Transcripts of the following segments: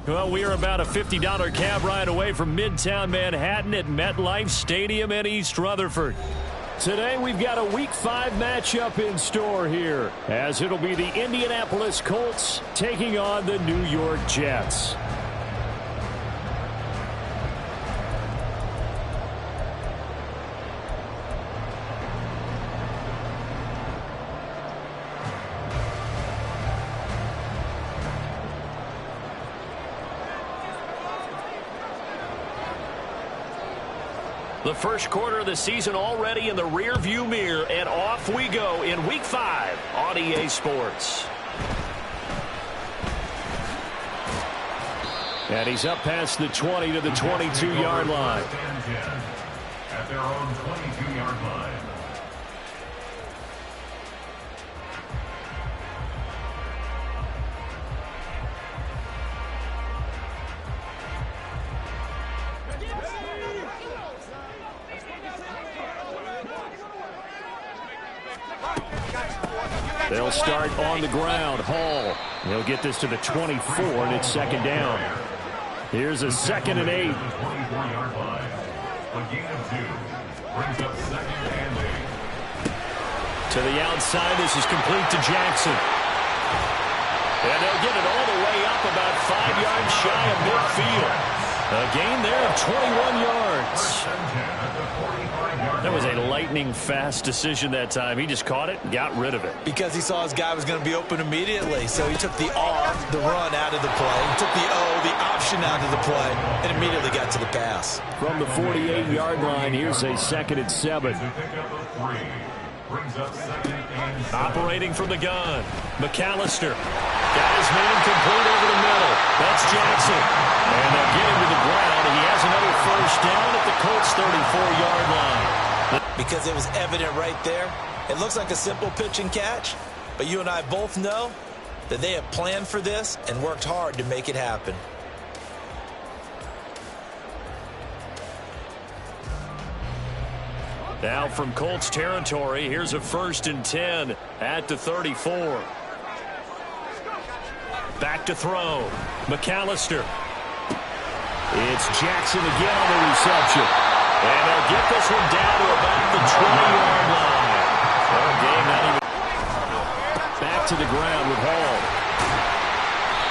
Well, we are about a $50 cab ride away from Midtown Manhattan at MetLife Stadium in East Rutherford. Today, we've got a Week 5 matchup in store here, as it'll be the Indianapolis Colts taking on the New York Jets. The first quarter of the season already in the rearview mirror, and off we go in Week 5 on EA Sports. And he's up past the 20 to the 22-yard line. At their own 22-yard line. They'll start on the ground. Hall. He'll get this to the 24, and it's second down. Here's a 2nd and 8. 24-yard line. A gain of 2. Brings up 2nd and 8. To the outside, this is complete to Jackson. And they'll get it all the way up about 5 yards shy of midfield. A gain there of 21 yards. That was a lightning-fast decision that time. He just caught it and got rid of it. Because he saw his guy was going to be open immediately. So he took the R, the run, out of the play. He took the O, the option, out of the play, and immediately got to the pass. From the 48-yard line, here's a 2nd and 7. Operating from the gun. McAllister. Got his man complete over the middle. That's Jackson. And they'll get him to the ground. And he has another first down at the Colts 34-yard line. Because it was evident right there. It looks like a simple pitch and catch, but you and I both know that they have planned for this and worked hard to make it happen. Now from Colts territory, here's a 1st and 10 at the 34. Back to throw. McAllister. It's Jackson again on the reception. And they'll get this one down to about the 20-yard line. Game not even back to the ground with Hall.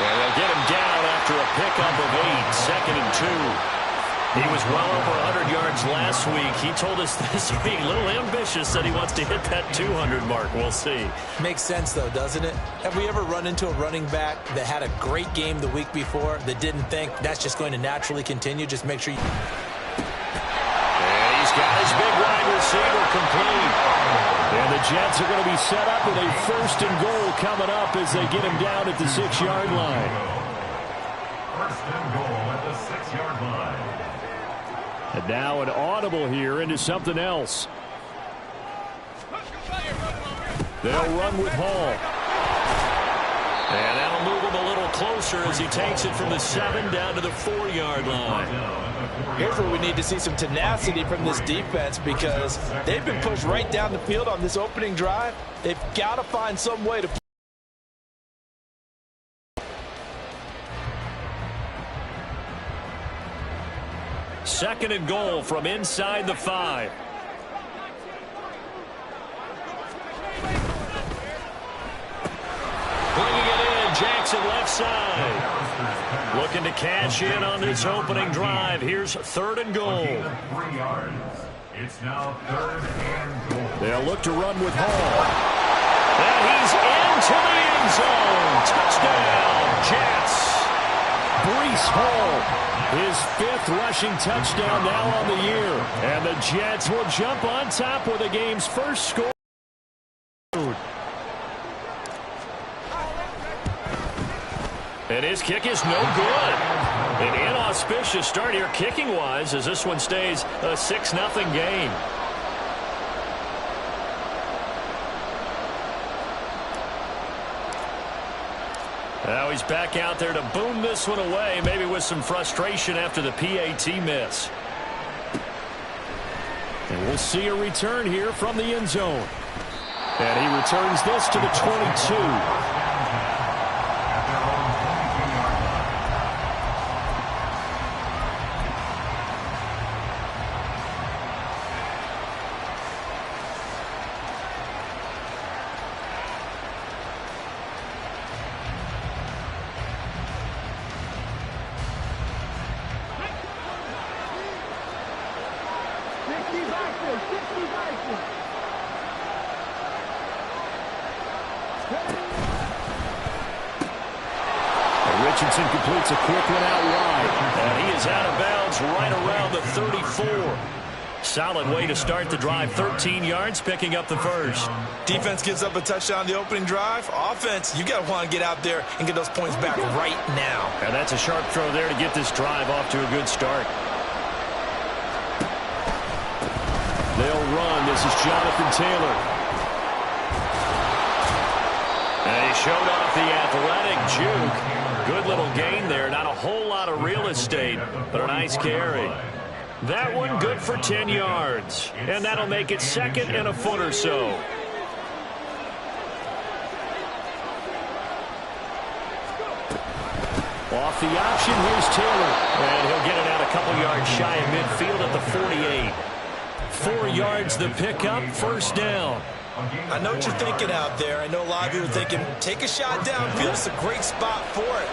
And they'll get him down after a pickup of 8, 2nd and 2. He was well over 100 yards last week. He told us this week, a little ambitious, that he wants to hit that 200 mark. We'll see. Makes sense, though, doesn't it? Have we ever run into a running back that had a great game the week before that didn't think that's just going to naturally continue? Just make sure you... And he's got his big wide receiver complete. And the Jets are going to be set up with a 1st and goal coming up as they get him down at the 6-yard line. 1st and goal at the 6-yard line. And now an audible here into something else. They'll run with Hall. And that'll move him a little closer as he takes it from the 7 down to the 4-yard line. Here's where we need to see some tenacity from this defense, because they've been pushed right down the field on this opening drive. They've got to find some way to... Second and goal from inside the 5. Bringing it in, Jackson left side. Looking to cash in on this opening drive. Here's 3rd and goal. 3 yards. It's now 3rd and goal. They'll look to run with Hall. And he's into the end zone. Touchdown, Jets. Breece Hall. His 5th rushing touchdown now on the year. And the Jets will jump on top with the game's first score. And his kick is no good. An inauspicious start here kicking-wise as this one stays a 6-0 game. Now he's back out there to boom this one away, maybe with some frustration after the PAT miss. And we'll see a return here from the end zone. And he returns this to the 22. Richardson completes a quick one out wide. And he is out of bounds right around the 34. Solid way to start the drive. 13 yards, picking up the first. Defense gives up a touchdown on the opening drive. Offense, you got to want to get out there and get those points back right now. And that's a sharp throw there to get this drive off to a good start. They'll run. This is Jonathan Taylor. And he showed off the athletic juke. Good little gain there. Not a whole lot of real estate, but a nice carry. That one good for 10 yards. And that'll make it second and a foot or so. Off the option, here's Taylor. And he'll get it out a couple yards shy of midfield at the 48. 4 yards the pickup, first down. I know what you're thinking out there. I know a lot of you are thinking, take a shot downfield. It's a great spot for it.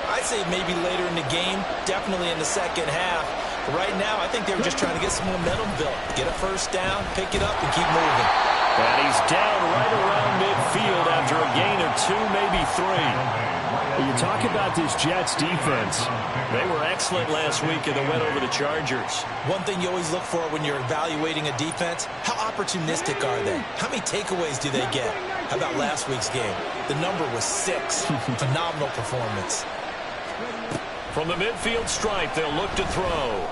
I'd say maybe later in the game, definitely in the second half. But right now, I think they were just trying to get some momentum built. Get a first down, pick it up, and keep moving. And he's down right around midfield after a gain of 2, maybe 3. You talk about this Jets defense. They were excellent last week and they went over the Chargers. One thing you always look for when you're evaluating a defense, how opportunistic are they? How many takeaways do they get? How about last week's game? The number was 6. Phenomenal performance. From the midfield stripe, they'll look to throw.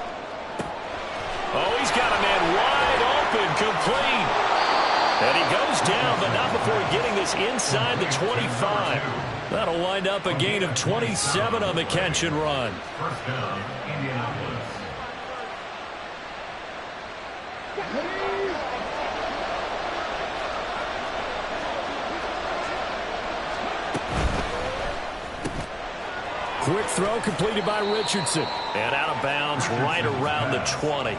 Oh, he's got a man wide open, complete. And he goes down, but not before getting this inside the 25. That'll wind up a gain of 27 on the catch and run. First down, Indianapolis. Quick throw completed by Richardson. And out of bounds right around the 20.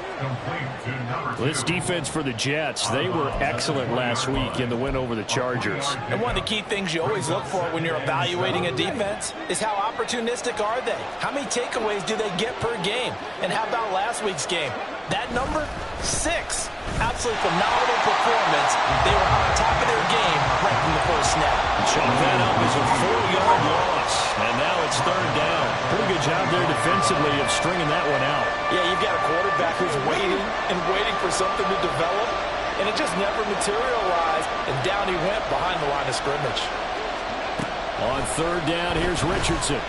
This defense for the Jets, they were excellent last week in the win over the Chargers. And one of the key things you always look for when you're evaluating a defense is how opportunistic are they? How many takeaways do they get per game? And how about last week's game? That number, 6. Absolutely phenomenal performance. They were on top of their game right from the first snap. Chalk that up as a 4-yard loss. And now it's third down. Pretty good job there defensively of stringing that one out. Yeah, you've got a quarterback who's waiting and waiting for something to develop, and it just never materialized, and down he went behind the line of scrimmage. On third down, here's Richardson.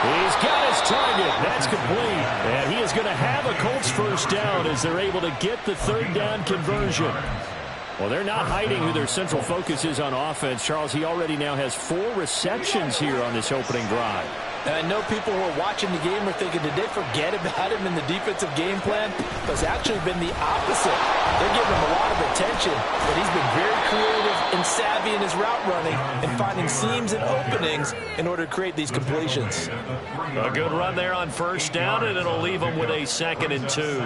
He's got his target. That's complete. And he is going to have a Colts first down as they're able to get the third down conversion. Well, they're not hiding who their central focus is on offense. Charles, he already now has 4 receptions here on this opening drive. And I know people who are watching the game are thinking, did they forget about him in the defensive game plan? But it's actually been the opposite. They're giving him a lot of attention, but he's been very creative and savvy in his route running and finding seams and openings in order to create these completions. A good run there on first down, and it'll leave them with a 2nd and 2.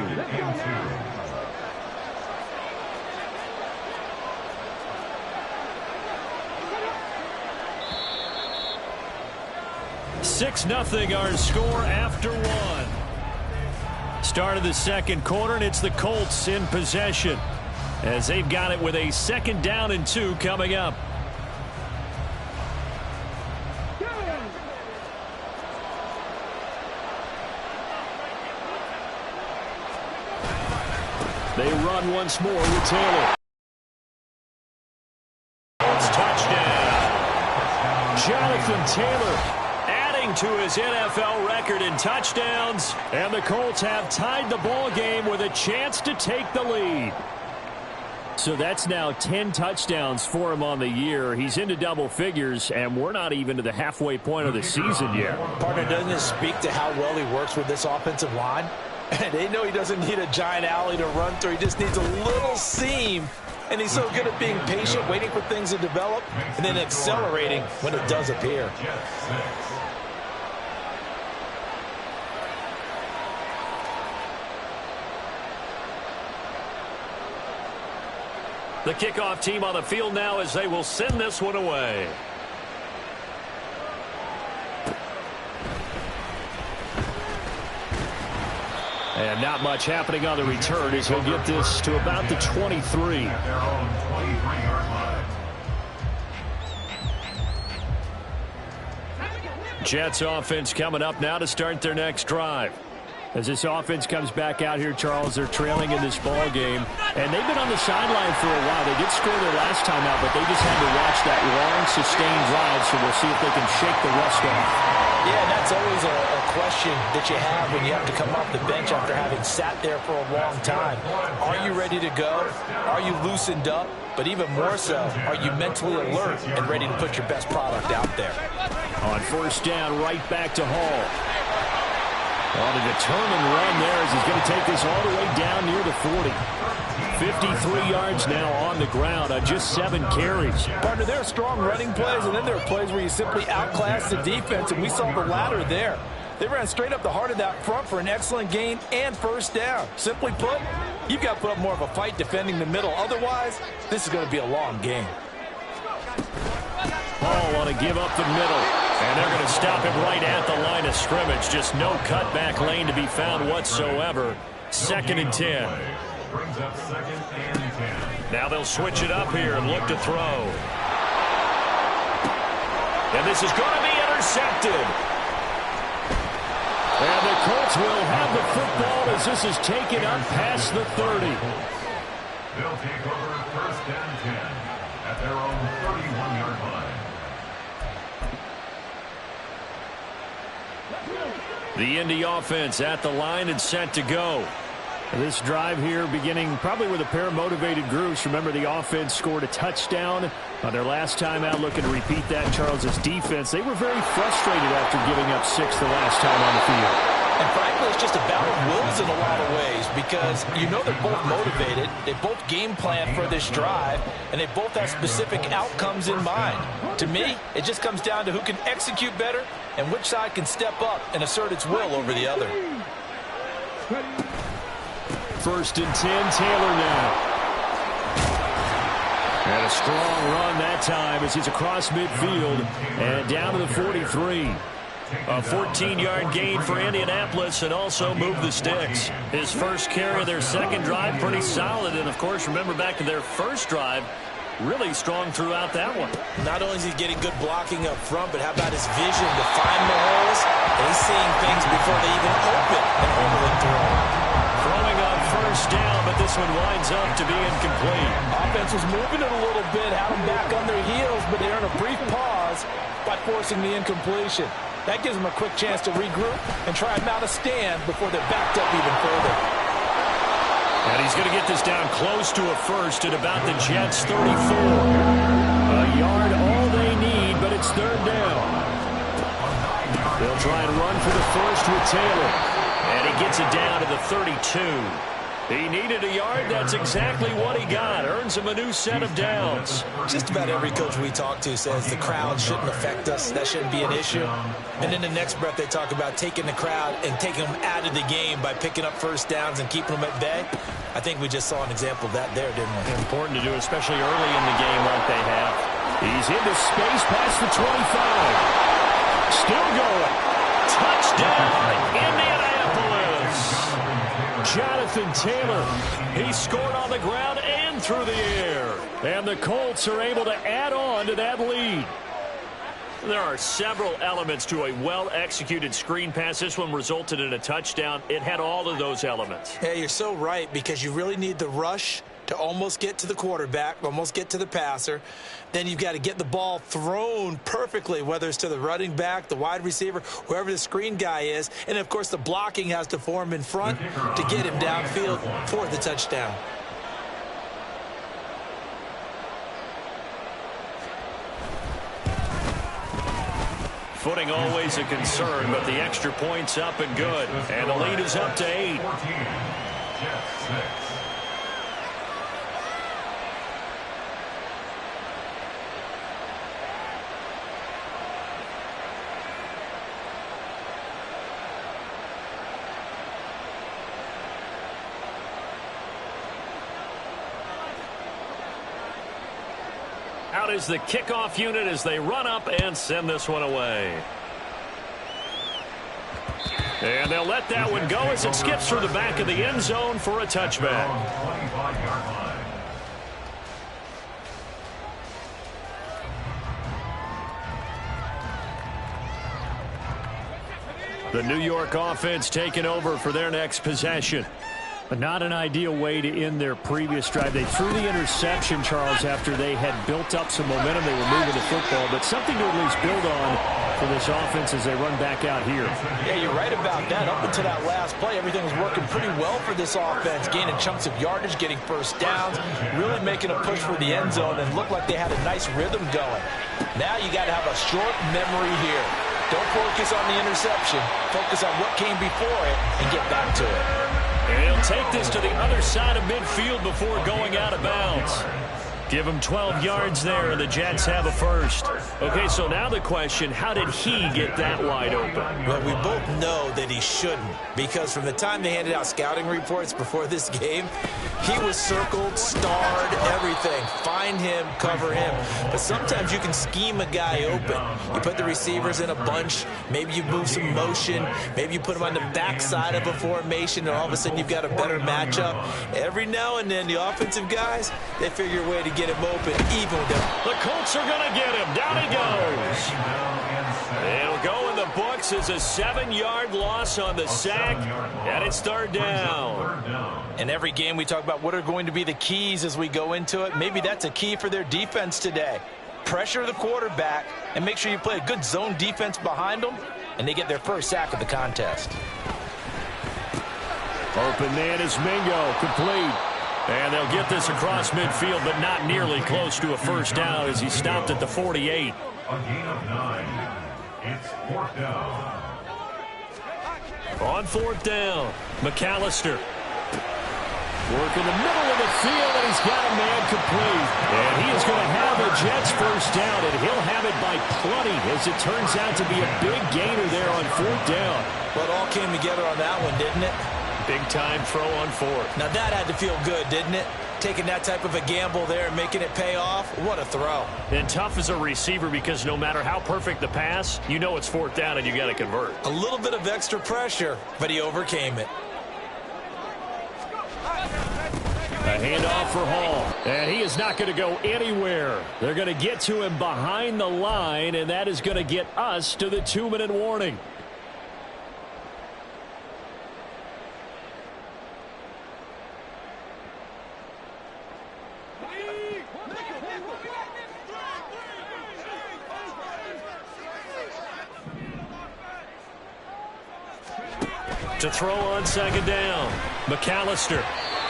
6-0 our score after 1. Start of the second quarter, and it's the Colts in possession as they've got it with a 2nd down and 2 coming up. They run once more with Taylor. Colts touchdown. Jonathan Taylor adding to his NFL record in touchdowns, and the Colts have tied the ball game with a chance to take the lead. So that's now 10 touchdowns for him on the year. He's into double figures, and we're not even to the halfway point of the season yet. Partner, doesn't this speak to how well he works with this offensive line? And they know he doesn't need a giant alley to run through. He just needs a little seam. And he's so good at being patient, waiting for things to develop, and then accelerating when it does appear. The kickoff team on the field now as they will send this one away. And not much happening on the return as he'll get this to about the 23. At their own 23-yard line. Jets offense coming up now to start their next drive. As this offense comes back out here, Charles, they're trailing in this ball game. And they've been on the sideline for a while. They did score their last time out, but they just had to watch that long, sustained drive, so we'll see if they can shake the rust off. Yeah, and that's always a question that you have when you have to come off the bench after having sat there for a long time. Are you ready to go? Are you loosened up? But even more so, are you mentally alert and ready to put your best product out there? On first down, right back to Hall. On a determined run there as he's going to take this all the way down near the 40. 53 yards now on the ground on just 7 carries. Partner, there are strong running plays, and then there are plays where you simply outclass the defense, and we saw the latter there. They ran straight up the heart of that front for an excellent gain and first down. Simply put, you've got to put up more of a fight defending the middle. Otherwise, this is going to be a long game. Hall want to give up the middle, and they're going to stop him right at the line of scrimmage. Just no cutback lane to be found whatsoever. 2nd and 10. Brings up 2nd and 10. Now they'll switch it up here and look to throw. And this is going to be intercepted. And the Colts will have the football as this is taken up past the 30. They'll take over 1st and 10 at their own 31-yard line. The Indy offense at the line and set to go. This drive here beginning probably with a pair of motivated groups. Remember, the offense scored a touchdown on their last time out. Looking to repeat that. Charles's defense, they were very frustrated after giving up 6 the last time on the field. And frankly, it's just a battle of wills in a lot of ways because you know they're both motivated. They both game plan for this drive, and they both have specific outcomes in mind. To me, it just comes down to who can execute better and which side can step up and assert its will over the other. 1st and 10, Taylor now. And a strong run that time as he's across midfield and down to the 43. A 14-yard gain for Indianapolis and also move the sticks. His first carry of their second drive, pretty solid. And, of course, remember back to their first drive, really strong throughout that one. Not only is he getting good blocking up front, but how about his vision to find the holes? And he's seeing things before they even open and able to throw. Throwing on first down, but this one winds up to be incomplete. Offense was moving it a little bit, had them back on their heels, but they earned a brief pause by forcing the incompletion. That gives them a quick chance to regroup and try and mount a stand before they're backed up even further. And he's going to get this down close to a first at about the Jets' 34. A yard all they need, but it's 3rd down. They'll try and run for the first with Taylor. And he gets it down to the 32. He needed a yard. That's exactly what he got. Earns him a new set of downs. Just about every coach we talk to says the crowd shouldn't affect us. That shouldn't be an issue. And in the next breath, they talk about taking the crowd and taking them out of the game by picking up first downs and keeping them at bay. I think we just saw an example of that there, didn't we? Important to do, especially early in the game like they have. He's into space past the 25. Still going. Touchdown, Indianapolis. Jonathan Taylor, he scored on the ground and through the air. And the Colts are able to add on to that lead. There are several elements to a well-executed screen pass. This one resulted in a touchdown. It had all of those elements. Yeah, you're so right because you really need the rush to almost get to the quarterback, almost get to the passer. Then you've got to get the ball thrown perfectly, whether it's to the running back, the wide receiver, whoever the screen guy is. And, of course, the blocking has to form in front to get him downfield for the touchdown. Footing always a concern, but the extra point's up and good. And the lead is up to 8. 14, Jets 6. Out is the kickoff unit as they run up and send this one away. And they'll let that one go as it skips through the back of the end zone for a touchback. 25-yard line. The New York offense taking over for their next possession. But not an ideal way to end their previous drive. They threw the interception, Charles, after they had built up some momentum. They were moving the football, but something to at least build on for this offense as they run back out here. Yeah, you're right about that. Up until that last play, everything was working pretty well for this offense, gaining chunks of yardage, getting first downs, really making a push for the end zone, and looked like they had a nice rhythm going. Now you got to have a short memory here. Don't focus on the interception. Focus on what came before it and get back to it. And he'll take this to the other side of midfield before going out of bounds. Give him 12 yards there, and the Jets have a first. Okay, so now the question, how did he get that wide open? Well, we both know that he shouldn't, because from the time they handed out scouting reports before this game, he was circled, starred, everything. Find him, cover him. But sometimes you can scheme a guy open. You put the receivers in a bunch. Maybe you move some motion. Maybe you put them on the backside of a formation, and all of a sudden you've got a better matchup. Every now and then, the offensive guys, they figure a way to get him open, even with them. The Colts are going to get him. Down he goes. It'll go in the books as a 7-yard loss on the sack, and it's third down. In every game, we talk about what are going to be the keys as we go into it. Maybe that's a key for their defense today. Pressure the quarterback and make sure you play a good zone defense behind them, and they get their first sack of the contest. Open man is Mingo, complete. And they'll get this across midfield, but not nearly close to a first down as he stopped at the 48. A gain of 9. It's fourth down. On fourth down, McAllister. Work in the middle of the field, and he's got a man complete. And he is going to have the Jets first down, and he'll have it by plenty as it turns out to be a big gainer there on fourth down. Well, it all came together on that one, didn't it? Big-time throw on fourth. Now, that had to feel good, didn't it? Taking that type of a gamble there and making it pay off. What a throw. And tough as a receiver because no matter how perfect the pass, you know it's fourth down and you got to convert. A little bit of extra pressure, but he overcame it. A handoff for Hall. And he is not going to go anywhere. They're going to get to him behind the line, and that is going to get us to the 2-minute warning. To throw on second down, McAllister.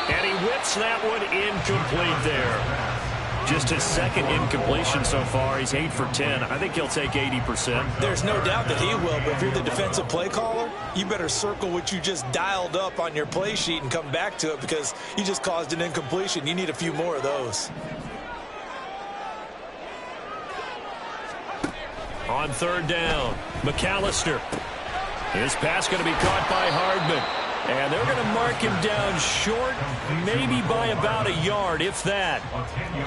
And he whips that one incomplete there. Just his second incompletion so far. He's 8 for 10. I think he'll take 80%. There's no doubt that he will, but if you're the defensive play caller, you better circle what you just dialed up on your play sheet and come back to it because you just caused an incompletion. You need a few more of those. On third down, McAllister. His pass going to be caught by Hardman. And they're going to mark him down short, maybe by about a yard, if that.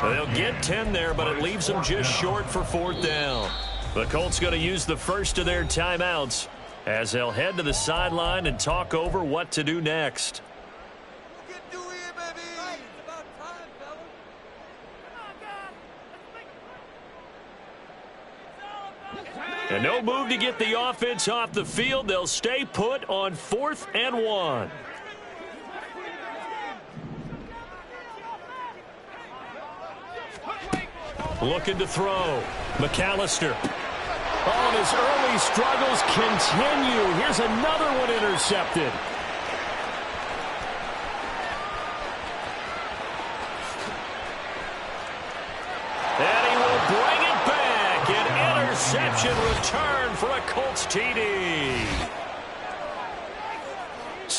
So they'll get 10 there, but it leaves them just short for fourth down. The Colts going to use the first of their timeouts as they'll head to the sideline and talk over what to do next. And no move to get the offense off the field. They'll stay put on 4th and 1. Looking to throw. McAllister. Oh, and his early struggles continue. Here's another one intercepted. And he will bring it back. An interception return for a Colts TD.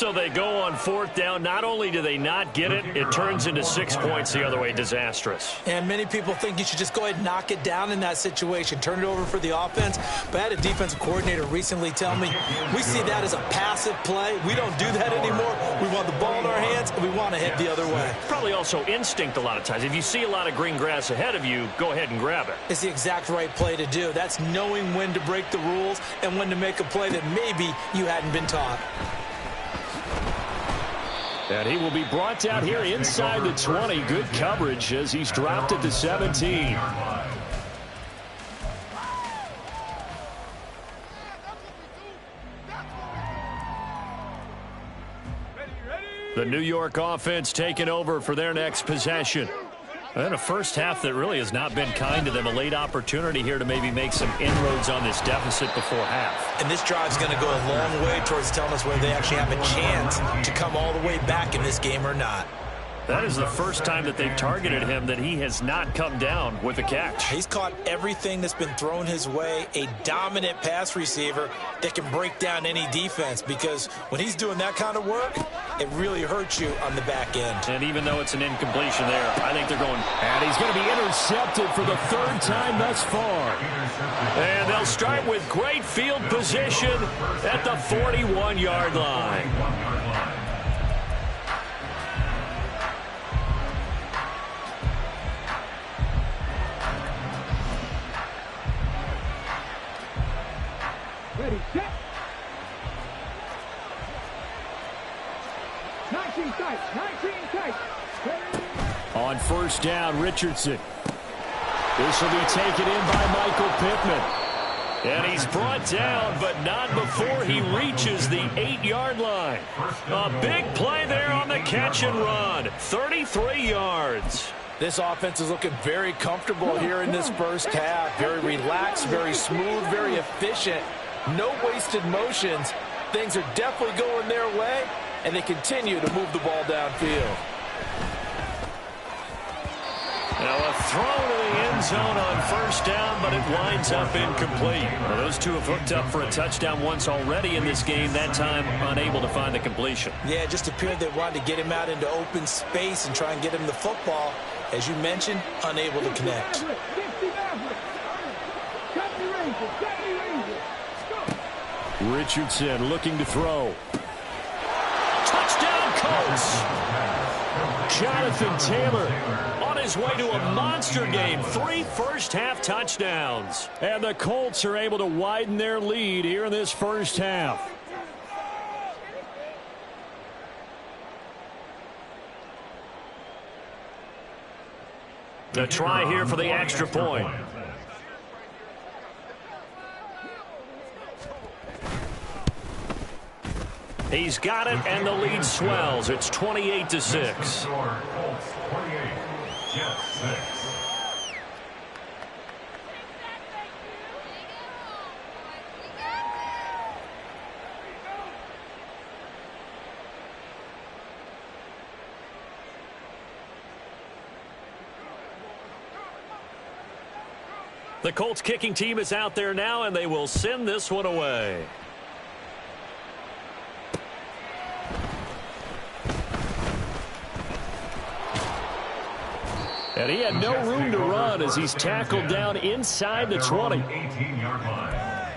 So they go on 4th down. Not only do they not get it, it turns into 6 points the other way. Disastrous. And many people think you should just go ahead and knock it down in that situation. Turn it over for the offense. But I had a defensive coordinator recently tell me, we see that as a passive play. We don't do that anymore. We want the ball in our hands, and we want to head the other way. Probably also instinct a lot of times. If you see a lot of green grass ahead of you, go ahead and grab it. It's the exact right play to do. That's knowing when to break the rules and when to make a play that maybe you hadn't been taught. And he will be brought down here inside the 20. Good coverage as he's dropped at the 17. The New York offense taking over for their next possession. And a first half that really has not been kind to them. A late opportunity here to maybe make some inroads on this deficit before half. And this drive's going to go a long way towards telling us whether they actually have a chance to come all the way back in this game or not. That is the first time that they've targeted him that he has not come down with a catch. He's caught everything that's been thrown his way. A dominant pass receiver that can break down any defense, because when he's doing that kind of work, it really hurts you on the back end. And even though it's an incompletion there, I think they're going, and he's going to be intercepted for the 3rd time thus far. And they'll start with great field position at the 41-yard line. Ready, set. 19 tight, 19 tight. On 1st down, Richardson. This will be taken in by Michael Pittman. And he's brought down, but not before he reaches the 8-yard line. A big play there on the catch and run. 33 yards. This offense is looking very comfortable here in this first half. Very relaxed, very smooth, very efficient. No wasted motions. Things are definitely going their way, and they continue to move the ball downfield. Now a throw to the end zone on 1st down, but it winds up incomplete. Well, those two have hooked up for a touchdown once already in this game, that time unable to find the completion. Yeah, it just appeared they wanted to get him out into open space and try and get him the football. As you mentioned, unable to connect. Richardson looking to throw. Touchdown, Colts! Jonathan Taylor on his way to a monster game. 3 first-half touchdowns. And the Colts are able to widen their lead here in this first half. The try here for the extra point. He's got it, and the lead swells. It's 28-6. The Colts kicking team is out there now, and they will send this one away. And he had no room to run as he's tackled down inside the 20. 18-yard line.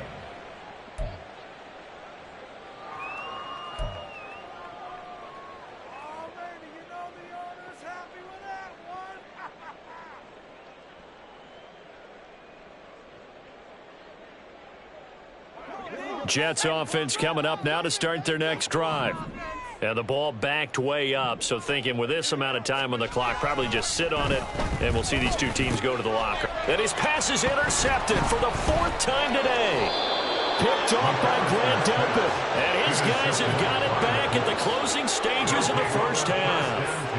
Jets offense coming up now to start their next drive. And the ball backed way up, so thinking with this amount of time on the clock, probably just sit on it, and we'll see these two teams go to the locker. And his pass is intercepted for the 4th time today. Picked off by Grant Delpit. And his guys have got it back at the closing stages of the first half.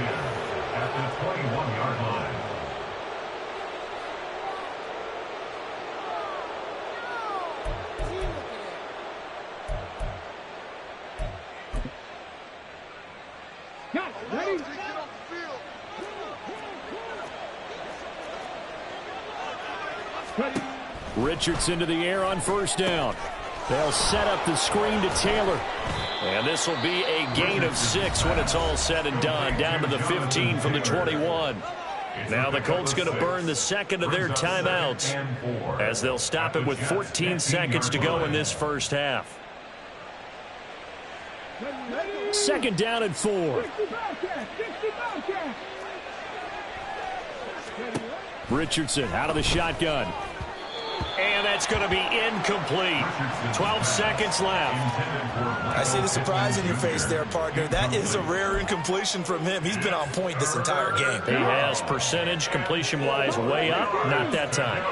At the 21-yard line. Got it. Ready? Richardson to the air on 1st down. They'll set up the screen to Taylor. And this will be a gain of 6 when it's all said and done, down to the 15 from the 21. Now the Colts going to burn the second of their timeouts as they'll stop it with 14 seconds to go in this first half. Second down and 4. Richardson out of the shotgun. And that's going to be incomplete. 12 seconds left. I see the surprise in your face there, partner. That is a rare incompletion from him. He's been on point this entire game. He has percentage completion-wise way up. Not that time.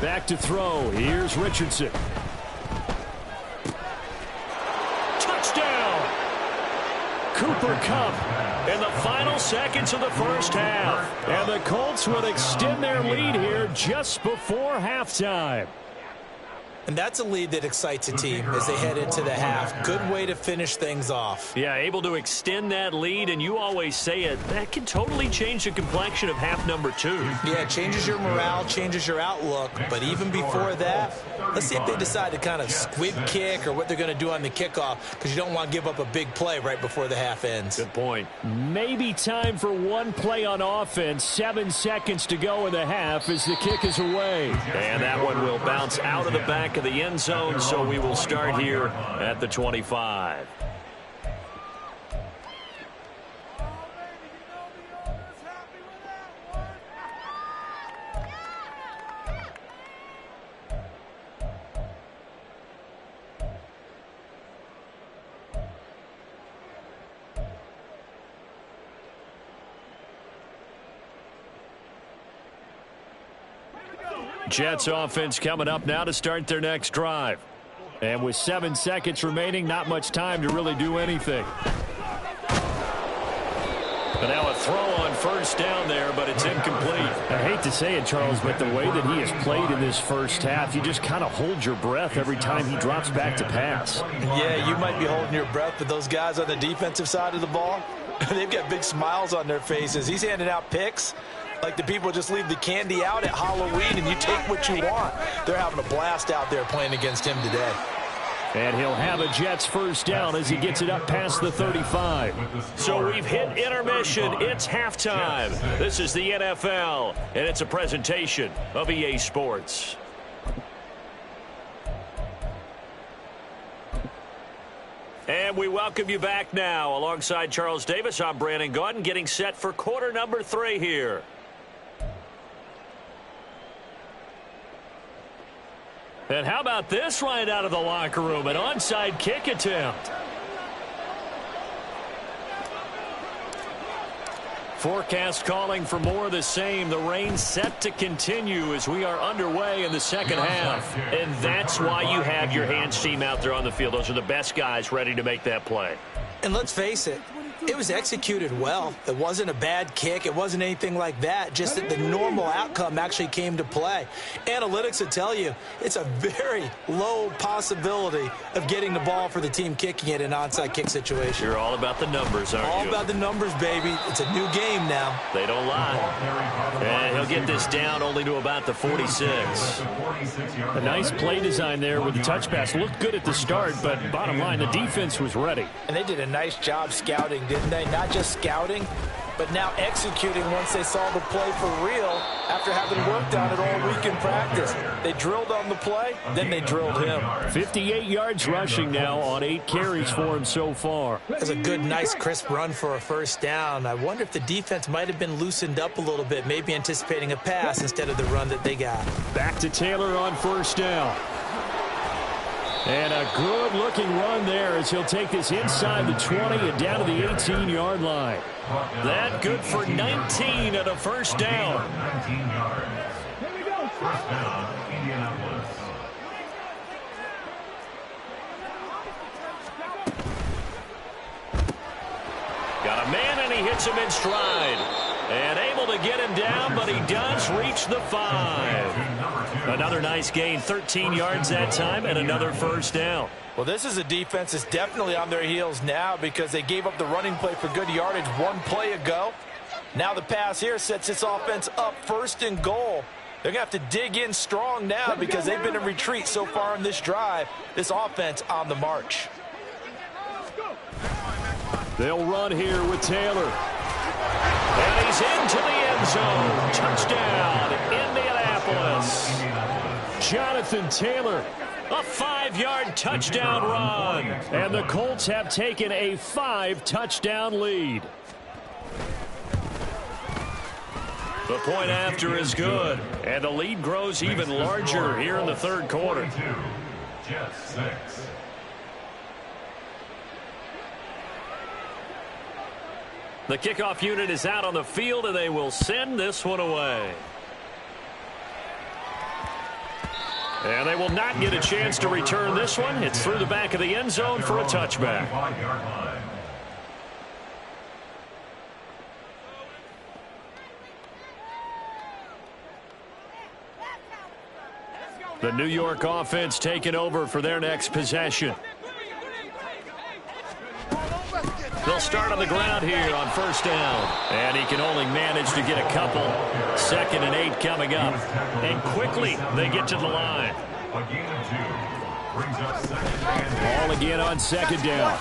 Back to throw. Here's Richardson. Touchdown! Cooper Kupp in the final seconds of the first half. And the Colts would extend their lead here just before halftime. And that's a lead that excites a team as they head into the half. Good way to finish things off. Yeah, able to extend that lead, and you always say it, that can totally change the complexion of half number 2. Yeah, it changes your morale, changes your outlook. But even before that, let's see if they decide to kind of squib kick or what they're going to do on the kickoff, because you don't want to give up a big play right before the half ends. Good point. Maybe time for one play on offense. 7 seconds to go in the half as the kick is away. And that one will bounce out of the back of the end zone, so we will start here at the 25. Jets offense coming up now to start their next drive. And with 7 seconds remaining, not much time to really do anything. But now a throw on first down there, but it's incomplete. I hate to say it, Charles, but the way that he has played in this first half, you just kind of hold your breath every time he drops back to pass. Yeah, you might be holding your breath, but those guys on the defensive side of the ball, they've got big smiles on their faces. He's handing out picks like the people just leave the candy out at Halloween and you take what you want. They're having a blast out there playing against him today. And he'll have a Jets first down as he gets it up past the 35. So we've hit intermission. It's halftime. This is the NFL, and it's a presentation of EA Sports. And we welcome you back now. Alongside Charles Davis, I'm Brandon Gaudin, getting set for quarter number 3 here. And how about this right out of the locker room? An onside kick attempt. Forecast calling for more of the same. The rain set to continue as we are underway in the second half. And that's why you have your hands team out there on the field. Those are the best guys ready to make that play. And let's face it, it was executed well. It wasn't a bad kick. It wasn't anything like that. Just that the normal outcome actually came to play. Analytics will tell you it's a very low possibility of getting the ball for the team kicking it in an onside kick situation. You're all about the numbers, aren't you? All about the numbers, baby. It's a new game now. They don't lie. And he'll get this down only to about the 46. A nice play design there with the touch pass. Looked good at the start, but bottom line, the defense was ready. And they did a nice job scouting, didn't they? Not just scouting, but now executing once they saw the play for real after having worked on it all week in practice. They drilled on the play, then they drilled him. 58 yards rushing now on 8 carries for him so far. That's a good, nice, crisp run for a first down. I wonder if the defense might have been loosened up a little bit, maybe anticipating a pass instead of the run that they got. Back to Taylor on first down. And a good-looking run there as he'll take this inside the 20 and down to the 18-yard line. That good for 19 at a first down. 19 yards. First down, Indianapolis. Got a man, and he hits him in stride. And able to get him down, but he does reach the 5. Another nice gain, 13 yards that time, and another first down. Well, this is a defense that's definitely on their heels now because they gave up the running play for good yardage one play ago. Now the pass here sets this offense up 1st and goal. They're going to have to dig in strong now because they've been in retreat so far in this drive. This offense on the march. They'll run here with Taylor. And he's into the end zone. Touchdown, Indianapolis. Jonathan Taylor, a 5-yard touchdown run. And the Colts have taken a 5-touchdown lead. The point after is good, and the lead grows even larger here in the 3rd quarter. Jets 6. The kickoff unit is out on the field, and they will send this one away. And they will not get a chance to return this one. It's through the back of the end zone for a touchback. The New York offense taking over for their next possession. They'll start on the ground here on 1st down. And he can only manage to get a couple. 2nd and 8 coming up. And quickly they get to the line. A gain of 2 brings up 2nd and 8. Ball again on 2nd down.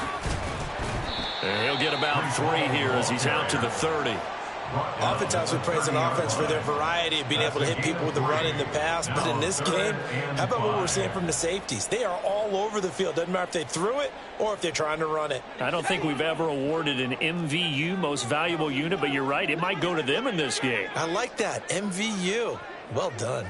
And he'll get about 3 here as he's out to the 30. Oftentimes we praise an offense for their variety of being able to hit people with the run in the pass. But in this game, how about what we're seeing from the safeties? They are all over the field. Doesn't matter if they threw it or if they're trying to run it. I don't think we've ever awarded an MVU, most valuable unit, but you're right. It might go to them in this game. I like that. MVU. Well done.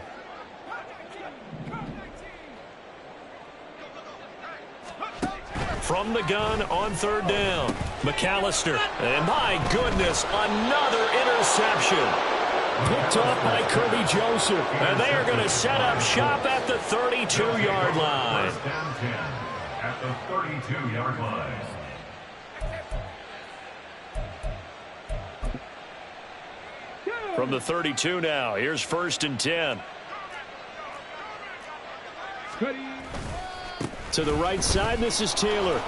From the gun on 3rd down, McAllister. And my goodness, another interception. Picked off by Kirby Joseph. And they are going to set up shop at the 32-yard line. 1st and 10 at the 32-yard line. From the 32 now, here's 1st and 10. To the right side, this is Taylor.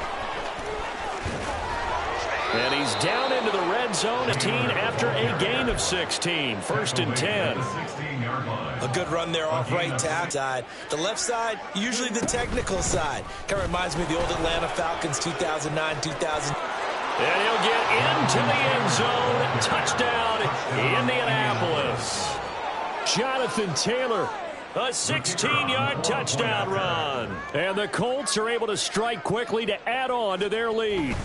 And he's down into the red zone. 15 after a gain of 16. 1st and 10. A good run there off right tackle side. The left side, usually the technical side. Kind of reminds me of the old Atlanta Falcons 2009, 2000. And he'll get into the end zone. Touchdown, Indianapolis. Jonathan Taylor. A 16-yard touchdown run. And the Colts are able to strike quickly to add on to their lead.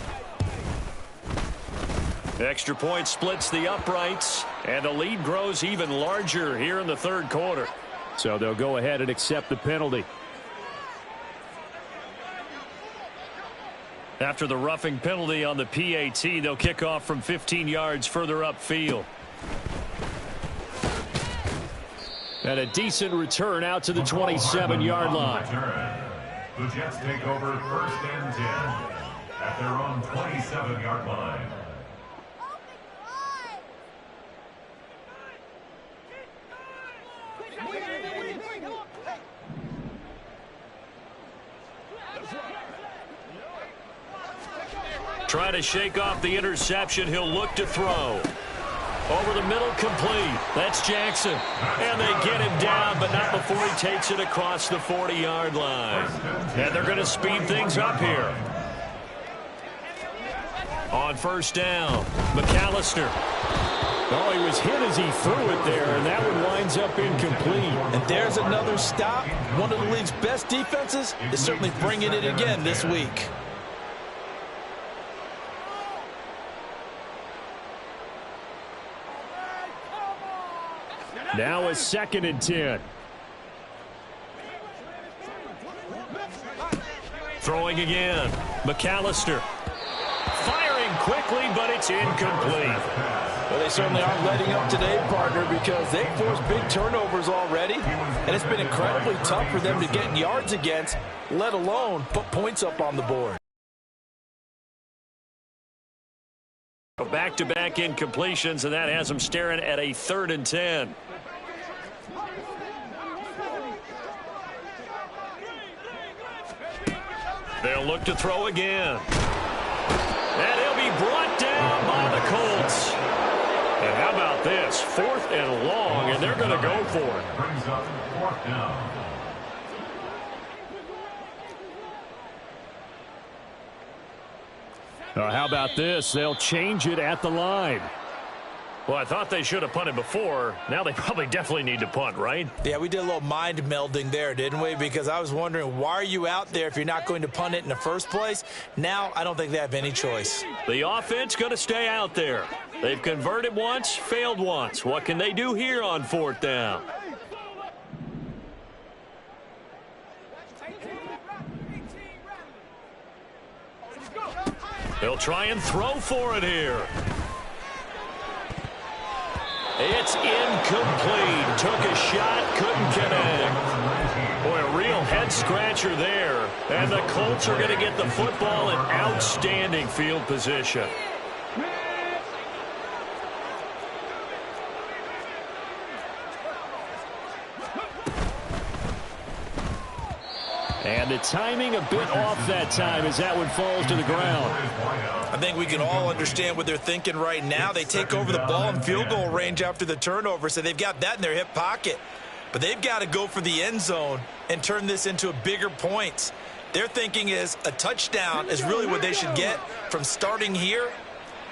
Extra point splits the uprights, and the lead grows even larger here in the 3rd quarter. So they'll go ahead and accept the penalty. After the roughing penalty on the PAT, they'll kick off from 15 yards further upfield. And a decent return out to the 27-yard line. The Jets take over 1st and 10 at their own 27-yard line. Trying to shake off the interception. He'll look to throw. Over the middle, complete. That's Jackson. And they get him down, but not before he takes it across the 40-yard line. And they're going to speed things up here. On 1st down, McAllister. Oh, he was hit as he threw it there, and that one winds up incomplete. And there's another stop. One of the league's best defenses is certainly bringing it again this week. Now a 2nd and 10. Throwing again. McAllister. Firing quickly, but it's incomplete. Well, they certainly aren't letting up today, partner, because they've forced big turnovers already, and it's been incredibly tough for them to get yards against, let alone put points up on the board. Back-to-back incompletions, and that has them staring at a 3rd and 10. They'll look to throw again. And he'll be brought down by the Colts. And how about this? 4th and long, and they're going to go for it. Brings up 4th down. How about this? They'll change it at the line. Well, I thought they should have punted before. Now they probably definitely need to punt, right? Yeah, we did a little mind melding there, didn't we? Because I was wondering, why are you out there if you're not going to punt it in the first place? Now I don't think they have any choice. The offense going to stay out there. They've converted once, failed once. What can they do here on 4th down? They'll try and throw for it here. It's incomplete. Took a shot, couldn't connect. Boy, a real head-scratcher there. And the Colts are going to get the football in outstanding field position. And the timing a bit off that time as that one falls to the ground. I think we can all understand what they're thinking right now. They take over the ball in field goal range after the turnover, so they've got that in their hip pocket. But they've got to go for the end zone and turn this into a bigger points. Their thinking is a touchdown is really what they should get from starting here.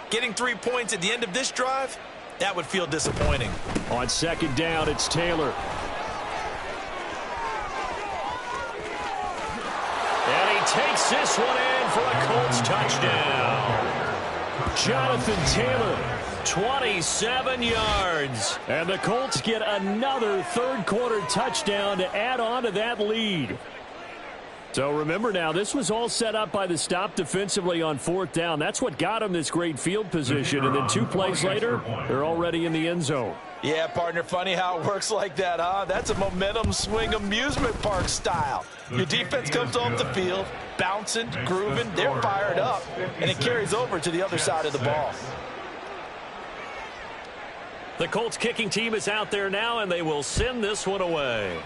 Getting 3 points at the end of this drive, that would feel disappointing. On 2nd down, it's Taylor. And he takes this one in for a Colts touchdown. Jonathan Taylor, 27 yards. And the Colts get another 3rd-quarter touchdown to add on to that lead. So remember now, this was all set up by the stop defensively on 4th down. That's what got them this great field position. And then 2 plays later, they're already in the end zone. Yeah, partner, funny how it works like that, huh? That's a momentum swing amusement park style. Your defense comes off the field, bouncing, grooving, they're fired up, and it carries over to the other side of the ball. The Colts kicking team is out there now, and they will send this one away.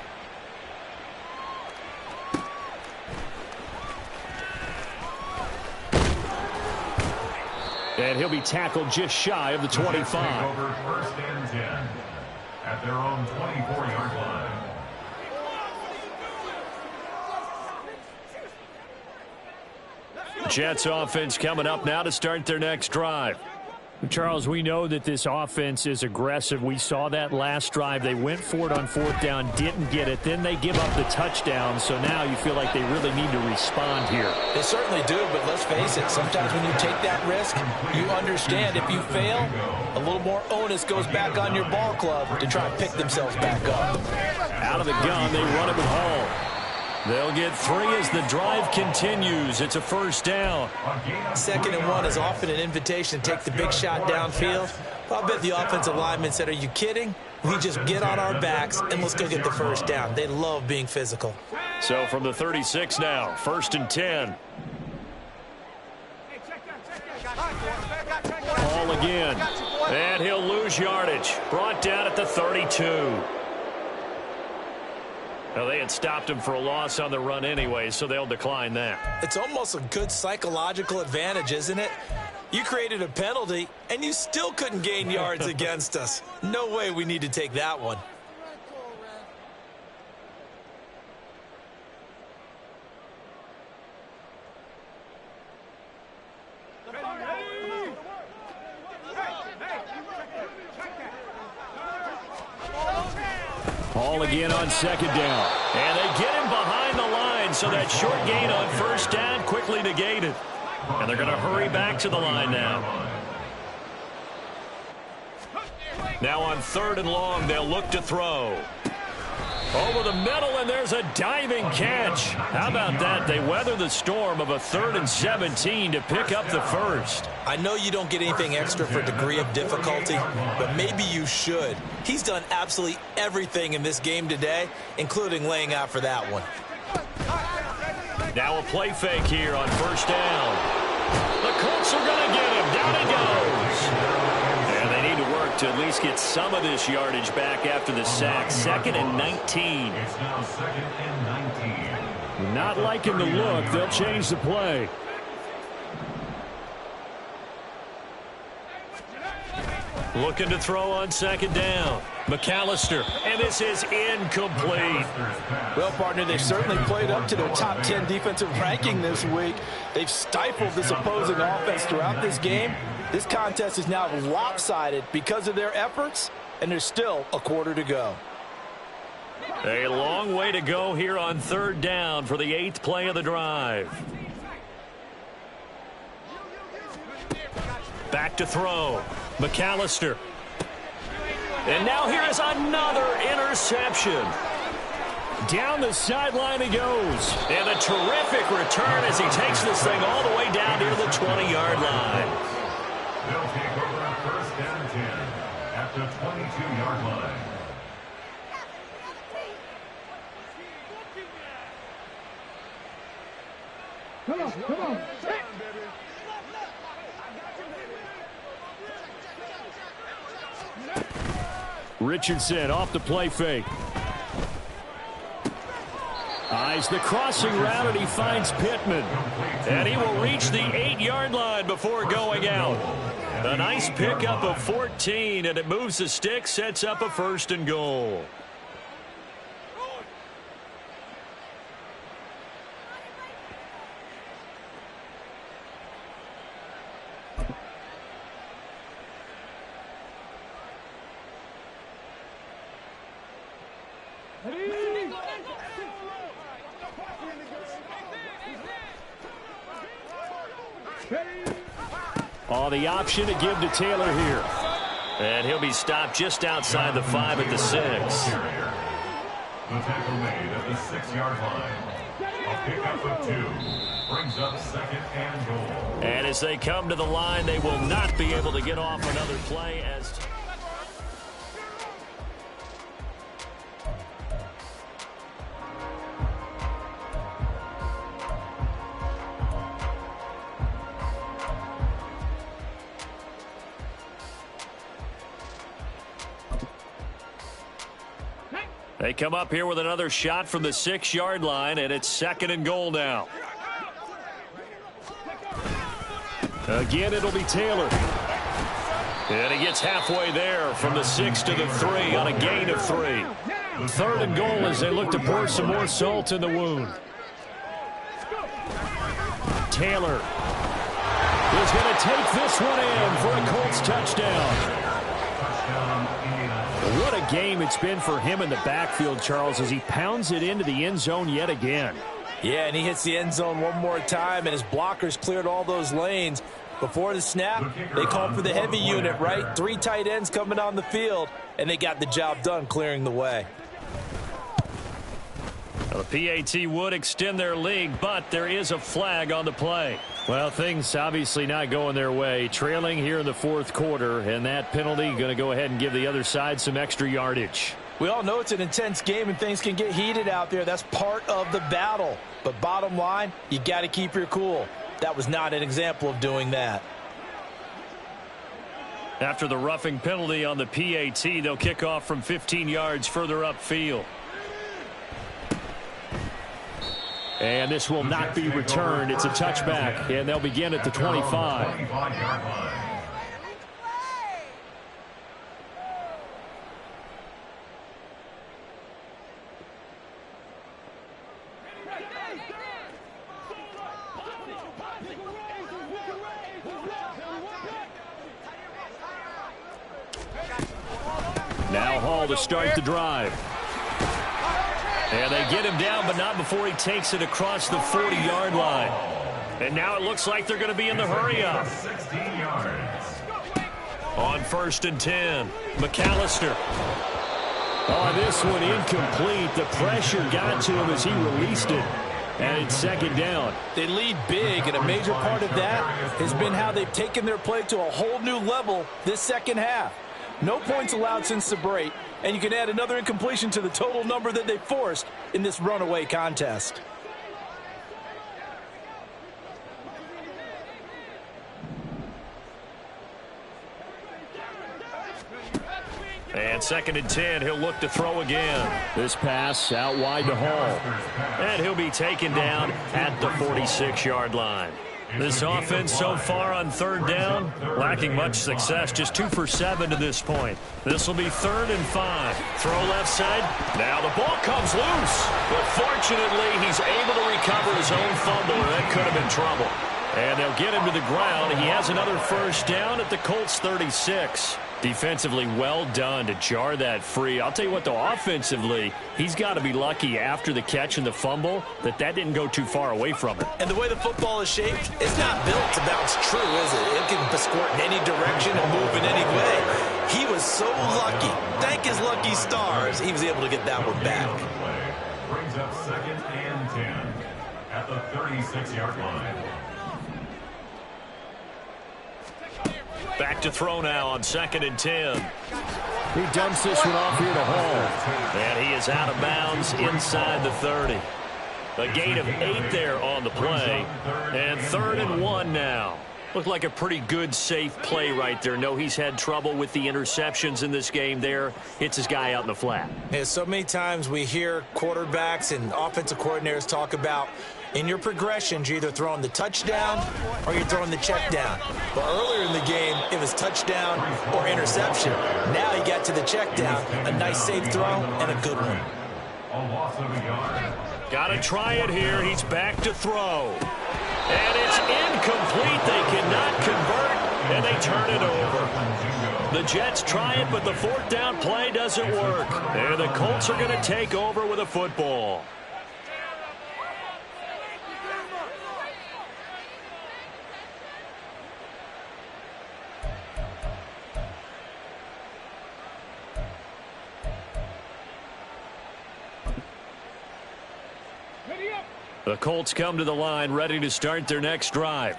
And he'll be tackled just shy of the 25. Over 1st and 10 at their own 24-yard line. Jets offense coming up now to start their next drive. Charles, we know that this offense is aggressive. We saw that last drive. They went for it on 4th down, didn't get it. Then they give up the touchdown. So now you feel like they really need to respond here. They certainly do, but let's face it. Sometimes when you take that risk, you understand if you fail, a little more onus goes back on your ball club to try and pick themselves back up. Out of the gun, they run it with Hall. They'll get 3 as the drive continues. It's a 1st down. 2nd and 1 is often an invitation to take the big shot downfield. I bet the offensive lineman said, are you kidding? We just get on our backs and let's go get the 1st down. They love being physical. So from the 36 now, 1st and 10. Ball again. And he'll lose yardage. Brought down at the 32. Now, they had stopped him for a loss on the run anyway, so they'll decline that. It's almost a good psychological advantage, isn't it? You created a penalty, and you still couldn't gain yards against us. No way we need to take that one. Ball again on 2nd down. And they get him behind the line, so that short gain on 1st down quickly negated. And they're going to hurry back to the line now. Now on 3rd and long, they'll look to throw. Over the middle, and there's a diving catch. How about that? They weather the storm of a 3rd and 17 to pick up the 1st. I know you don't get anything extra for degree of difficulty, but maybe you should. He's done absolutely everything in this game today, including laying out for that one. Now a play fake here on 1st down. The Colts are going to get him. Down he goes. And they need to work to at least get some of this yardage back after the sack. 2nd and 19. It's now 2nd and 19. Not liking the look. They'll change the play. Looking to throw on second down. McAllister, and this is incomplete. Well, partner, they've certainly played up to their top 10 defensive ranking this week. They've stifled this opposing offense throughout this game. This contest is now lopsided because of their efforts, and there's still a quarter to go. A long way to go here on third down for the 8th play of the drive. Back to throw. McAllister. And now here is another interception. Down the sideline he goes. And a terrific return as he takes this thing all the way down near the 20-yard line. They'll take over first and 10 at the 22-yard line. Come on, come on. Richardson off the play fake. Eyes the crossing route, and he finds Pittman. And he will reach the 8-yard line before going out. A nice pickup of 14, and it moves the stick, sets up a 1st and goal. Oh, the option to give to Taylor here. And he'll be stopped just outside the 5 at the 6. The tackle made at the 6-yard line. A pickup of 2 brings up 2nd and goal. And as they come to the line, they will not be able to get off another play as... They come up here with another shot from the 6-yard line, and it's 2nd and goal now. Again, it'll be Taylor. And he gets halfway there from the 6 to the 3 on a gain of 3. 3rd and goal as they look to pour some more salt in the wound. Taylor is going to take this one in for a Colts touchdown. What a game it's been for him in the backfield, Charles, as he pounds it into the end zone yet again. Yeah, and he hits the end zone one more time, and his blockers cleared all those lanes. Before the snap, they called for the heavy unit, right? 3 tight ends coming on the field, and they got the job done clearing the way. Well, the PAT would extend their lead, but there is a flag on the play. Well, things obviously not going their way. Trailing here in the 4th quarter, and that penalty going to go ahead and give the other side some extra yardage. We all know it's an intense game and things can get heated out there. That's part of the battle. But bottom line, you got to keep your cool. That was not an example of doing that. After the roughing penalty on the PAT, they'll kick off from 15 yards further upfield. And this will not be returned. It's a touchback, and they'll begin at the 25. Now Hall to start the drive. And they get him down, but not before he takes it across the 40-yard line. And now it looks like they're going to be in the hurry-up. 16 yards. On 1st and 10, McAllister. Oh, this one incomplete. The pressure got to him as he released it. And it's 2nd down. They lead big, and a major part of that has been how they've taken their play to a whole new level this second half. No points allowed since the break, and you can add another incompletion to the total number that they forced in this runaway contest. And 2nd and 10, he'll look to throw again. This pass out wide to Hall. And he'll be taken down at the 46-yard line. This offense so far on third down, lacking much success, just 2 for 7 to this point. This will be 3rd and 5. Throw left side. Now the ball comes loose. But fortunately, he's able to recover his own fumble. That could have been trouble. And they'll get him to the ground. He has another first down at the Colts 36. Defensively well done to jar that free. I'll tell you what, though, offensively, he's got to be lucky after the catch and the fumble that didn't go too far away from it. And the way the football is shaped, it's not built to bounce true, is it? It can squirt in any direction and move in any way. He was so lucky. Thank his lucky stars, he was able to get that one back. Brings up 2nd and 10 at the 36-yard line. Back to throw now on 2nd and 10. He dumps this one off here to Hall. And he is out of bounds inside the 30. A gain of 8 there on the play. And 3rd and 1 now. Looked like a pretty good, safe play right there. No, he's had trouble with the interceptions in this game there. Hits his guy out in the flat. Yeah, so many times we hear quarterbacks and offensive coordinators talk about in your progressions, you're either throwing the touchdown or you're throwing the check down. But earlier in the game, it was touchdown or interception. Now he got to the check down, a nice safe throw and a good one. A loss of a yard. Got to try it here. He's back to throw. And it's incomplete. They cannot convert, and they turn it over. The Jets try it, but the 4th down play doesn't work. And the Colts are going to take over with a football. The Colts come to the line ready to start their next drive.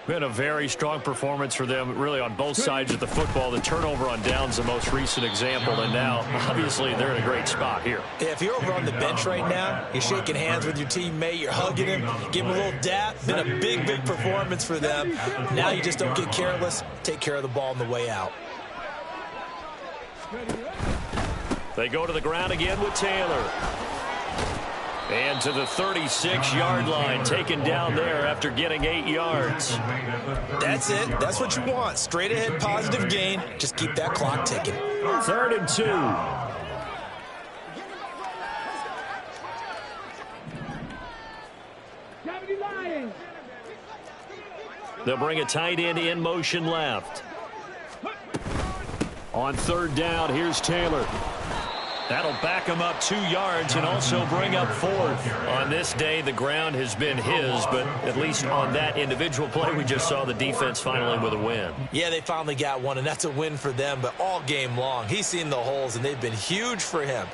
Been a very strong performance for them, really, on both sides of the football. The turnover on downs the most recent example, and now, obviously, they're in a great spot here. Yeah, if you're over on the bench right now, you're shaking hands with your teammate, you're hugging him, give him a little dap. Been a big, big performance for them. Now you just don't get careless. Take care of the ball on the way out. They go to the ground again with Taylor. And to the 36-yard line, taken down there after getting 8 yards. That's it. That's what you want. Straight ahead, positive gain. Just keep that clock ticking. 3rd and 2. They'll bring a tight end in motion left. On 3rd down, here's Taylor. That'll back him up 2 yards and also bring up 4th. On this day, the ground has been his, but at least on that individual play, we just saw the defense finally with a win. Yeah, they finally got one, and that's a win for them, but all game long, he's seen the holes, and they've been huge for him.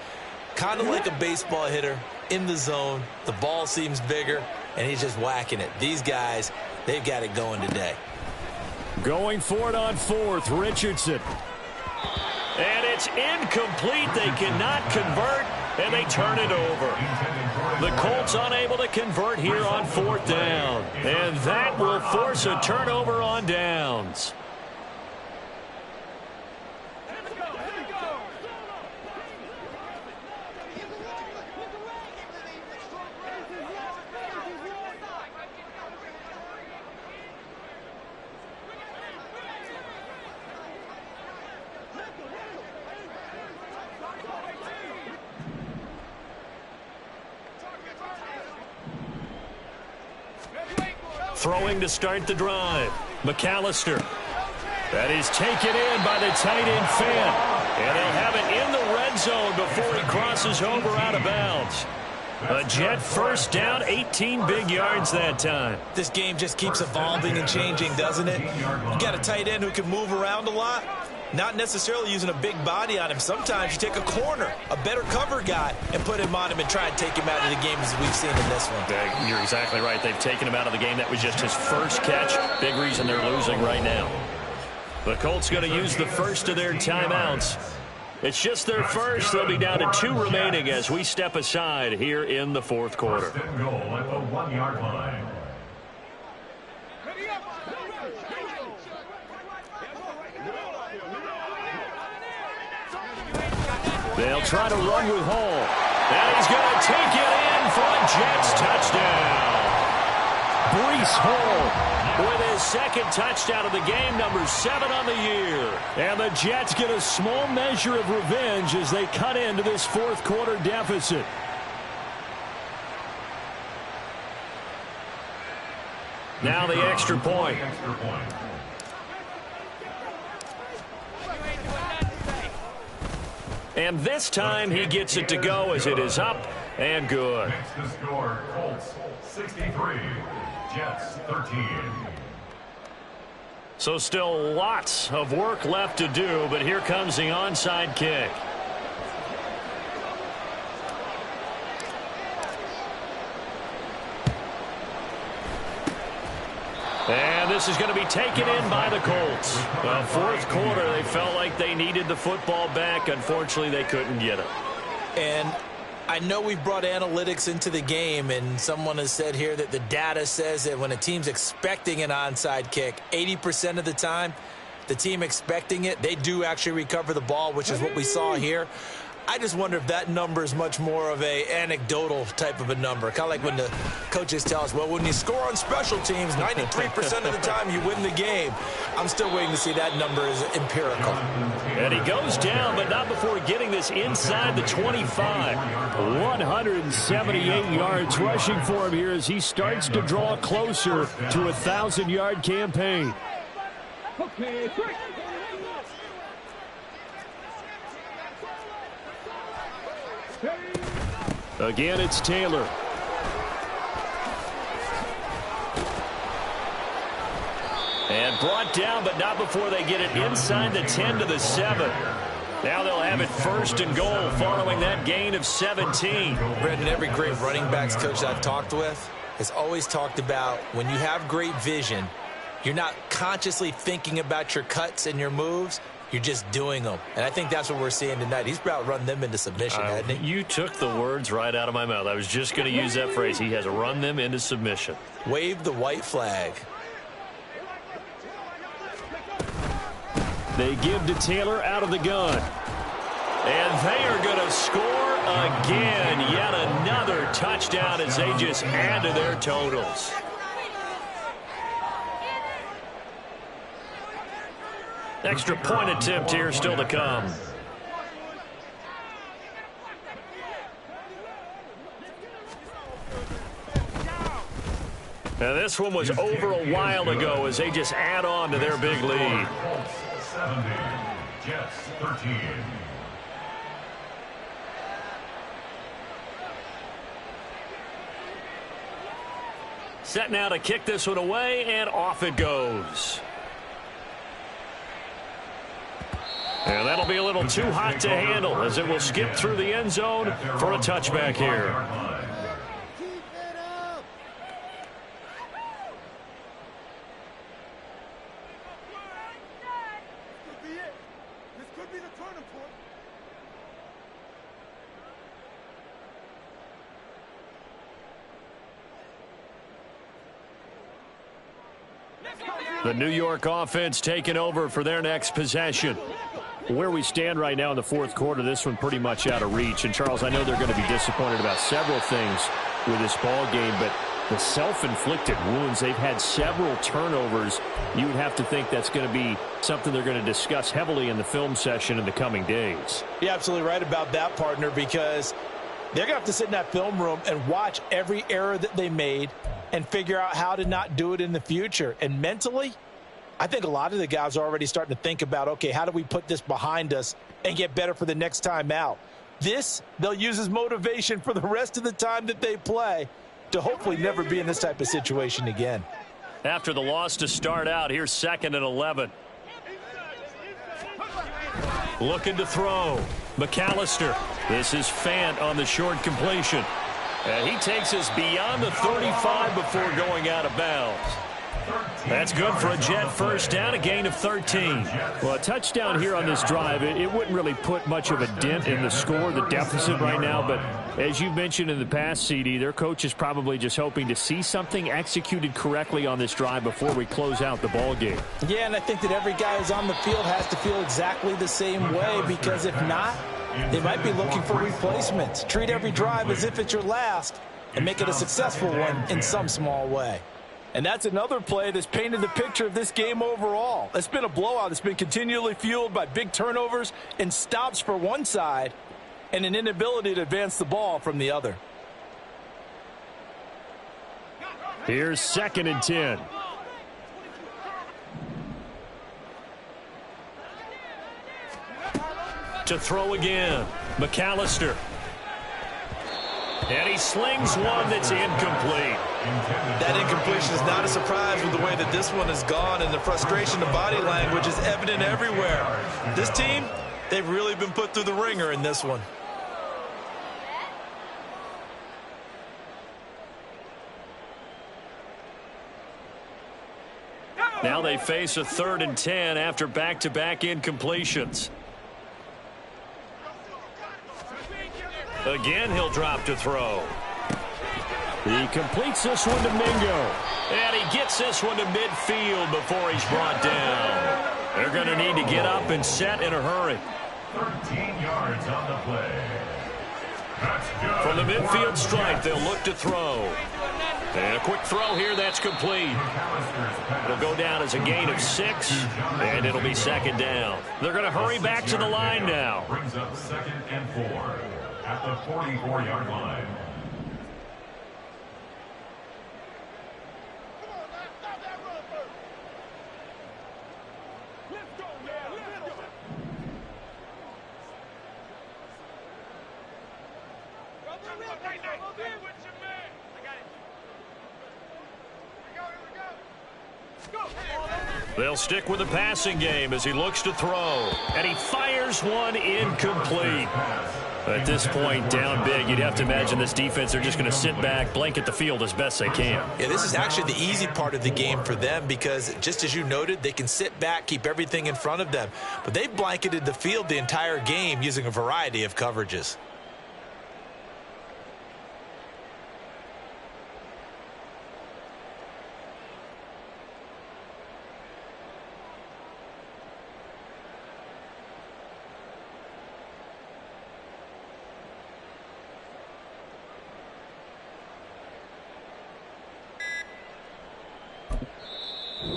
Kind of like a baseball hitter in the zone. The ball seems bigger, and he's just whacking it. These guys, they've got it going today. Going for it on 4th, Richardson. And it's incomplete. They cannot convert, and they turn it over. The Colts unable to convert here on 4th down. And that will force a turnover on downs. Throwing to start the drive. McAllister. That is taken in by the tight end Fant. And they'll have it in the red zone before he crosses over out of bounds. A Jet first down, 18 big yards that time. This game just keeps evolving and changing, doesn't it? You got a tight end who can move around a lot. Not necessarily using a big body on him. Sometimes you take a corner, a better cover guy, and put him on him and try and take him out of the game as we've seen in this one. You're exactly right. They've taken him out of the game. That was just his first catch. Big reason they're losing right now. The Colts going to use the first of their timeouts. It's just their first. They'll be down to 2 remaining as we step aside here in the 4th quarter. First and goal at the 1-yard line. They'll try to run with Hall. And he's going to take it in for a Jets touchdown. Breece Hall with his second touchdown of the game, number 7 on the year. And the Jets get a small measure of revenge as they cut into this fourth quarter deficit. Now the extra point. And this time he gets it to go as it is up and good. Makes the score Colts 63, Jets 13. So still lots of work left to do, but here comes the onside kick. And this is going to be taken in by the Colts. The fourth quarter, they felt like they needed the football back. Unfortunately, they couldn't get it. And I know we've brought analytics into the game, and someone has said here that the data says that when a team's expecting an onside kick, 80% of the time, the team expecting it, they do actually recover the ball, which is what we saw here. I just wonder if that number is much more of a anecdotal type of a number. Kind of like when the coaches tell us, well, when you score on special teams, 93% of the time you win the game. I'm still waiting to see that number is empirical. And he goes down, but not before getting this inside the 25. 178 yards rushing for him here as he starts to draw closer to a 1,000-yard campaign. Okay, break. Again, it's Taylor. And brought down, but not before they get it inside the 10 to the 7. Now they'll have it first and goal following that gain of 17. Brendan, every great running backs coach I've talked with has always talked about when you have great vision, you're not consciously thinking about your cuts and your moves. You're just doing them. And I think that's what we're seeing tonight. He's about run them into submission, hasn't he? You took the words right out of my mouth. I was just going to use that phrase. He has run them into submission. Wave the white flag. They give to Taylor out of the gun. And they are going to score again. Yet another touchdown as they just add to their totals. Extra point attempt here still to come. And this one was over a while ago as they just add on to their big lead. 70, Jets 13. Set now to kick this one away, and off it goes. And that'll be a little too hot to handle as it will skip through the end zone for a touchback here. The New York offense taking over for their next possession. Where we stand right now in the fourth quarter, this one pretty much out of reach. And, Charles, I know they're going to be disappointed about several things with this ball game, but the self-inflicted wounds, they've had several turnovers. You would have to think that's going to be something they're going to discuss heavily in the film session in the coming days. You're absolutely right about that, partner, because they're going to have to sit in that film room and watch every error that they made and figure out how to not do it in the future. And mentally, I think a lot of the guys are already starting to think about, okay, how do we put this behind us and get better for the next time out? This, they'll use as motivation for the rest of the time that they play to hopefully never be in this type of situation again. After the loss to start out, here's 2nd and 11. Looking to throw. McAllister. This is Fant on the short completion. And he takes us beyond the 35 before going out of bounds. That's good for a Jet first down, a gain of 13. Well, a touchdown here on this drive, it wouldn't really put much of a dent in the score, the deficit right now. But as you've mentioned in the past, CD, their coach is probably just hoping to see something executed correctly on this drive before we close out the ball game. Yeah, and I think that every guy who's on the field has to feel exactly the same way, because if not, they might be looking for replacements. Treat every drive as if it's your last and make it a successful one in some small way. And that's another play that's painted the picture of this game overall. It's been a blowout. It's been continually fueled by big turnovers and stops for one side and an inability to advance the ball from the other. Here's 2nd and 10. To throw again, McAllister. And he slings one that's incomplete. That incompletion is not a surprise with the way that this one has gone, and the frustration of body language is evident everywhere. This team, they've really been put through the ringer in this one. Now they face a 3rd and 10 after back-to-back incompletions. Again, he'll drop to throw. He completes this one to Mingo. And he gets this one to midfield before he's brought down. They're going to need to get up and set in a hurry. 13 yards on the play. That's good. From the midfield stripe, they'll look to throw. And a quick throw here, that's complete. It'll go down as a gain of 6, and it'll be 2nd down. They're going to hurry back to the line now. Brings up 2nd and 4 at the 44-yard line. They'll stick with the passing game as he looks to throw. And he fires one incomplete. At this point, down big, you'd have to imagine this defense, they're just going to sit back, blanket the field as best they can. Yeah, this is actually the easy part of the game for them because, just as you noted, they can sit back, keep everything in front of them. But they've blanketed the field the entire game using a variety of coverages.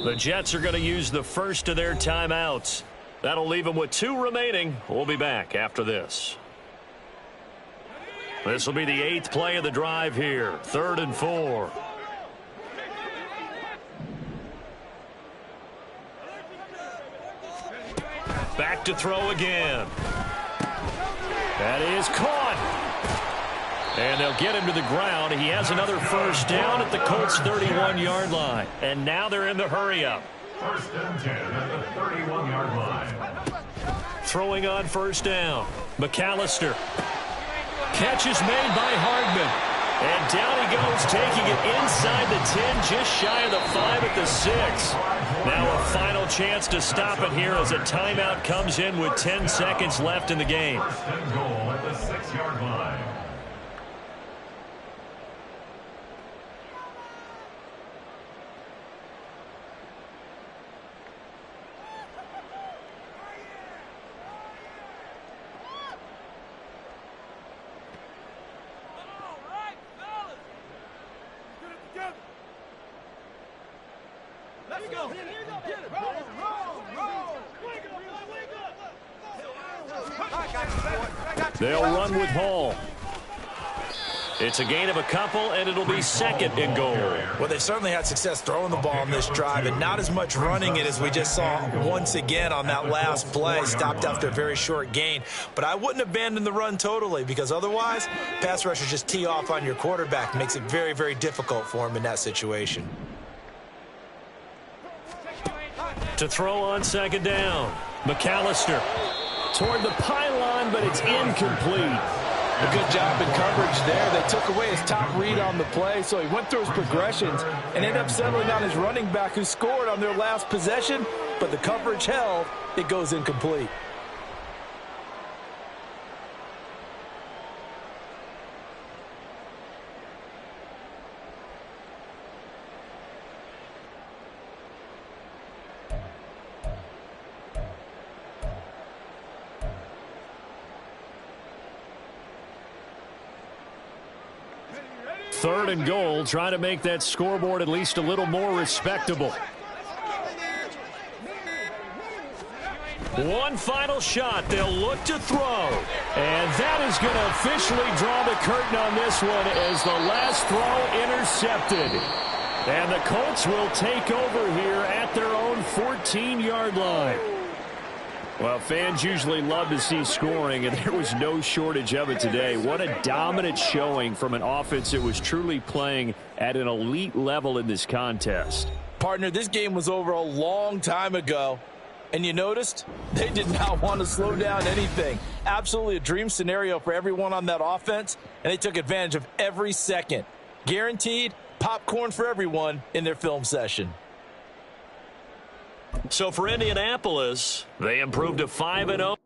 The Jets are going to use the first of their timeouts. That'll leave them with 2 remaining. We'll be back after this. This will be the 8th play of the drive here. 3rd and 4. Back to throw again. That is caught. And they'll get him to the ground. He has another first down at the Colts' 31-yard line. And now they're in the hurry-up. 1st and 10 at the 31-yard line. Throwing on 1st down. McAllister. Catch is made by Hardman. And down he goes, taking it inside the 10, just shy of the 5 at the 6. Now a final chance to stop it here as a timeout comes in with 10 seconds left in the game. 1st and goal at the 6-yard line. They'll run with Hall. It's a gain of a couple, and it'll be 2nd and goal. Well, they certainly had success throwing the ball on this drive, and not as much running it as we just saw once again on that last play. Stopped after a very short gain. But I wouldn't abandon the run totally, because otherwise, pass rushers just tee off on your quarterback. Makes it very, very difficult for him in that situation. To throw on 2nd down. McAllister toward the pylon, but it's incomplete. A good job in coverage there. They took away his top read on the play, so he went through his progressions and ended up settling on his running back who scored on their last possession, but the coverage held. It goes incomplete. 3rd and goal, trying to make that scoreboard at least a little more respectable. One final shot. They'll look to throw. And that is going to officially draw the curtain on this one as the last throw intercepted. And the Colts will take over here at their own 14-yard line. Well, fans usually love to see scoring, and there was no shortage of it today. What a dominant showing from an offense that was truly playing at an elite level in this contest. Partner, this game was over a long time ago. And you noticed they did not want to slow down anything. Absolutely a dream scenario for everyone on that offense, and they took advantage of every second. Guaranteed popcorn for everyone in their film session. So for Indianapolis, they improved to 5-0.